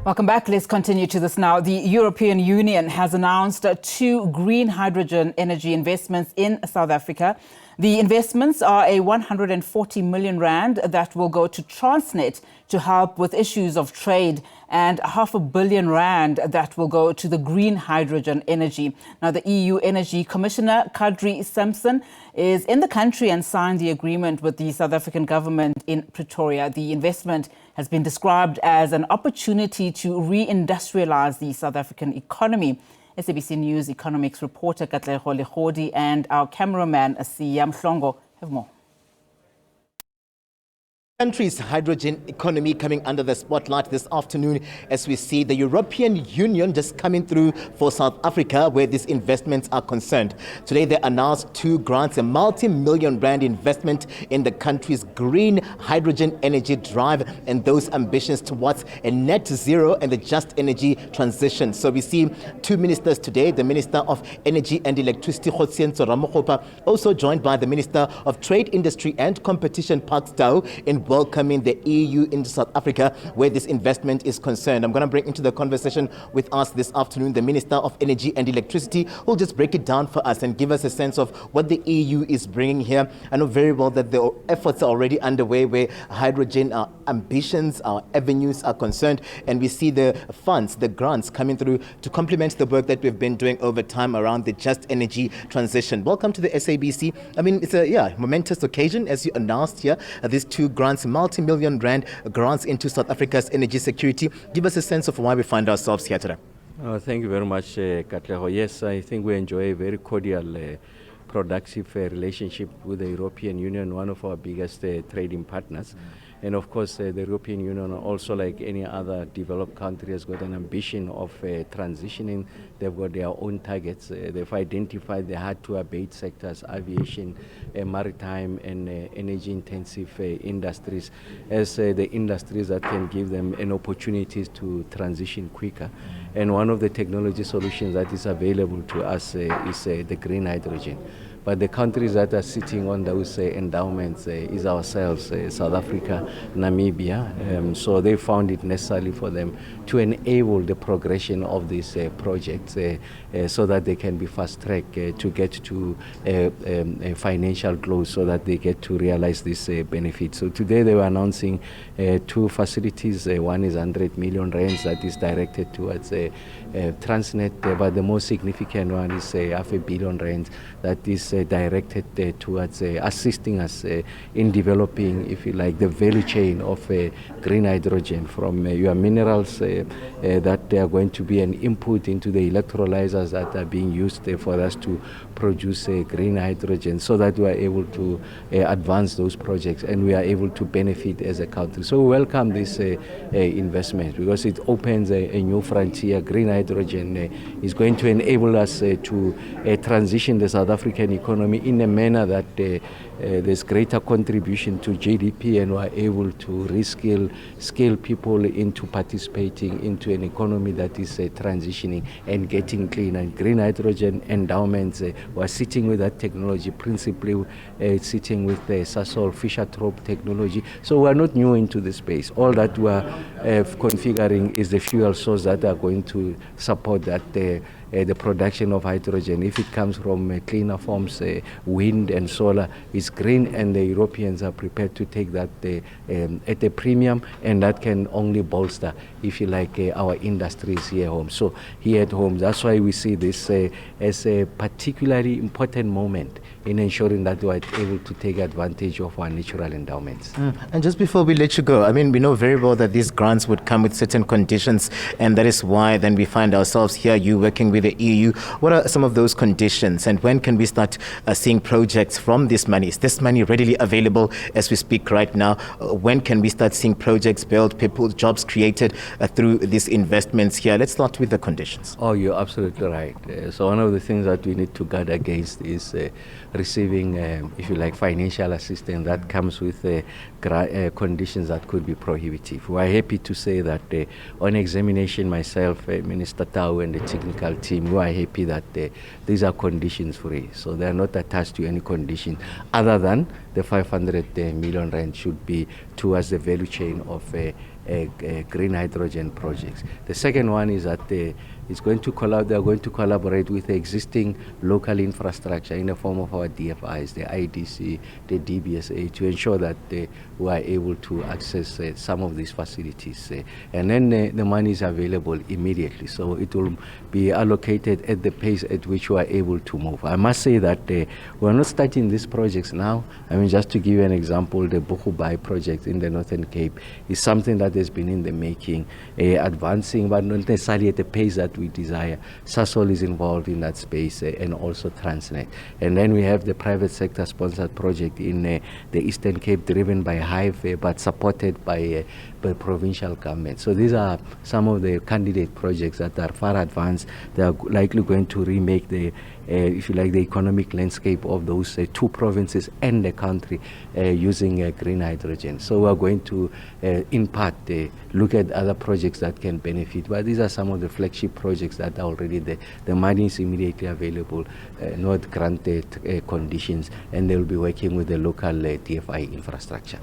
Welcome back. Let's continue to this now. The European Union has announced 2 green hydrogen energy investments in South Africa. The investments are a 140 million rand that will go to Transnet to help with issues of trade, and R500 million that will go to the green hydrogen energy. Now, the EU Energy Commissioner, Kadri Simson, is in the country and signed the agreement with the South African government in Pretoria. The investment has been described as an opportunity to re-industrialise the South African economy. SABC News economics reporter Katlego, Legodi and our cameraman Siya Mhlongo have more. Country's hydrogen economy coming under the spotlight this afternoon as we see the European Union just coming through for South Africa where these investments are concerned. Today they announced 2 grants, a multi-million rand investment in the country's green hydrogen energy drive and those ambitions towards a net zero and the just energy transition. So we see 2 ministers today, the Minister of Energy and Electricity, also joined by the Minister of Trade, Industry and Competition, Park Stau, in welcoming the EU into South Africa where this investment is concerned. I'm going to bring into the conversation with us this afternoon the Minister of Energy and Electricity, who will just break it down for us and give us a sense of what the EU is bringing here. I know very well that the efforts are already underway where hydrogen ambitions, our avenues are concerned, and we see the funds, the grants coming through to complement the work that we've been doing over time around the just energy transition. Welcome to the SABC. I mean, it's a momentous occasion as you announced here these 2 grants, multi-million rand grants into South Africa's energy security. Give us a sense of why we find ourselves here today. Thank you very much, Katlego. Yes, I think we enjoy a very cordial, productive relationship with the European Union, one of our biggest trading partners. And of course, the European Union, also like any other developed country, has got an ambition of transitioning. They've got their own targets. They've identified the hard-to-abate sectors, aviation, maritime, and energy-intensive industries as the industries that can give them an opportunity to transition quicker. And one of the technology solutions that is available to us is the green hydrogen. But the countries that are sitting on those endowments is ourselves, South Africa, Namibia. So they found it necessary for them to enable the progression of these projects so that they can be fast-tracked to get to a financial close so that they get to realize this benefit. So today they were announcing 2 facilities. One is 100 million rands that is directed towards Transnet, but the most significant one is R500 million rands that is directed towards assisting us in developing, if you like, the value chain of green hydrogen from your minerals that are going to be an input into the electrolyzers that are being used for us to produce green hydrogen so that we are able to advance those projects and we are able to benefit as a country. So we welcome this investment because it opens a new frontier. Green hydrogen is going to enable us to transition the South African economy in a manner that there's greater contribution to GDP and we are able to scale people into participating into an economy that is transitioning and getting clean. And green hydrogen endowments, we are sitting with that technology, principally sitting with the Sasol Fischer-Tropsch technology. So we are not new into the space. All that we are configuring is the fuel source that are going to support that the production of hydrogen. If it comes from cleaner forms, wind and solar, is green, and the Europeans are prepared to take that at a premium, and that can only bolster, if you like, our industries here home. So here at home, that's why we see this as a particularly important moment in ensuring that we are able to take advantage of our natural endowments. And just before we let you go, I mean, we know very well that these grants would come with certain conditions, and that is why then we find ourselves here, you working with the EU. What are some of those conditions, and when can we start seeing projects from this money? Is this money readily available as we speak right now? When can we start seeing projects built, people, jobs created through these investments here? Let's start with the conditions. Oh, you're absolutely right. So one of the things that we need to guard against is receiving, if you like, financial assistance that comes with conditions that could be prohibitive. We are happy to say that on examination, myself, Minister Tau and the technical team, we are happy that these are conditions free. So they are not attached to any condition other than the 500 million rand should be towards the value chain of green hydrogen projects. The second one is that they are going to collaborate with the existing local infrastructure in the form of our DFIs, the IDC, the DBSA, to ensure that we are able to access some of these facilities. And then the money is available immediately, so it will be allocated at the pace at which we are able to move. I must say that we are not starting these projects now. I mean, just to give you an example, the Bokubai project in the Northern Cape is something that has been in the making, advancing, but not necessarily at the pace that we desire. Sasol is involved in that space, and also Transnet. And then we have the private sector sponsored project in the Eastern Cape, driven by Hive, but supported by provincial government. So these are some of the candidate projects that are far advanced. They are likely going to remake the, if you like, the economic landscape of those two provinces and the country using green hydrogen. So we are going to, in part, look at other projects that can benefit. But these are some of the flagship projects that are already there. The money is immediately available, not granted conditions, and they will be working with the local DFI infrastructure.